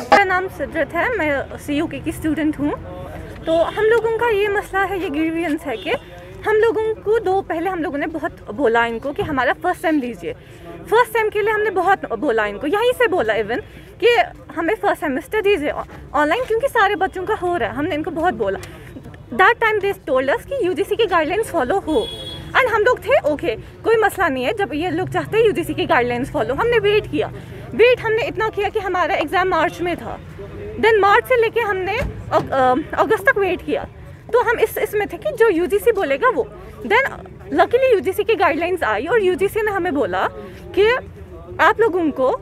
मेरा नाम सिद्रत है, मैं CUK की स्टूडेंट हूँ। तो हम लोगों का ये मसला है, ये ग्रीवियंस है कि हम लोगों को पहले हम लोगों ने बहुत बोला इनको कि हमारा फर्स्ट सेम लीजिए। फर्स्ट सेम के लिए हमने बहुत बोला इनको, यहीं से बोला इवन कि हमें फर्स्ट सेमेस्टर दीजिए ऑनलाइन, क्योंकि सारे बच्चों का हो रहा है। हमने इनको बहुत बोला। That time they told us कि UGC की गाइडलाइंस फॉलो हो, एंड हम लोग थे ओके कोई मसला नहीं है, जब ये लोग चाहते हैं UGC की गाइडलाइंस फॉलो। हमने वेट हमने इतना किया कि हमारा एग्ज़ाम मार्च में था, देन मार्च से लेके हमने अगस्त तक वेट किया। तो हम इसमें थे कि जो UGC बोलेगा वो। देन लकीली UGC की गाइडलाइंस आई और UGC ने हमें बोला कि आप लोगों को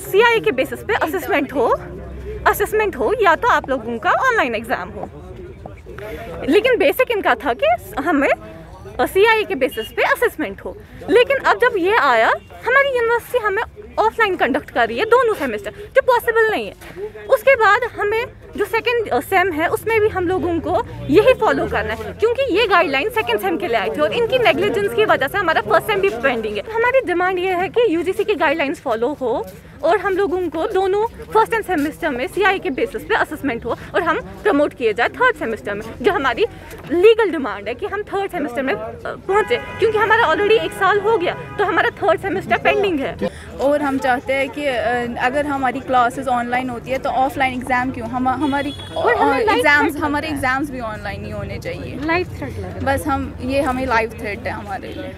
CIA के बेसिस पे असेसमेंट हो या तो आप लोगों का ऑनलाइन एग्ज़ाम हो। लेकिन बेसिक इनका था कि हमें CIA के बेसिस पे असेसमेंट हो। लेकिन अब जब ये आया, हमारी यूनिवर्सिटी हमें ऑफलाइन कंडक्ट कर रही है दोनों सेमेस्टर, जो पॉसिबल नहीं है। उसके बाद हमें जो सेकंड सेम है उसमें भी हम लोगों को यही फॉलो करना है, क्योंकि ये गाइडलाइन सेकंड सेम के लिए आई थी और इनकी नेग्लिजेंस की वजह से हमारा फर्स्ट सेम भी पेंडिंग है। हमारी डिमांड ये है कि UGC की गाइडलाइंस फॉलो हो और हम लोगों को दोनों फर्स्ट एंड सेमेस्टर में CIA के बेसिस पे असेसमेंट हो और हम प्रमोट किए जाए थर्ड सेमेस्टर में, जो हमारी लीगल डिमांड है कि हम थर्ड सेमेस्टर में पहुँचे, क्योंकि हमारा ऑलरेडी 1 साल हो गया तो हमारा थर्ड सेमेस्टर पेंडिंग है। और हम चाहते हैं कि अगर हमारी क्लासेस ऑनलाइन होती है तो ऑफलाइन एग्ज़ाम क्यों, हमारे एग्ज़ाम्स भी ऑनलाइन ही होने चाहिए। लाइव थ्रेट बस हमें लाइव थ्रेट है हमारे लिए।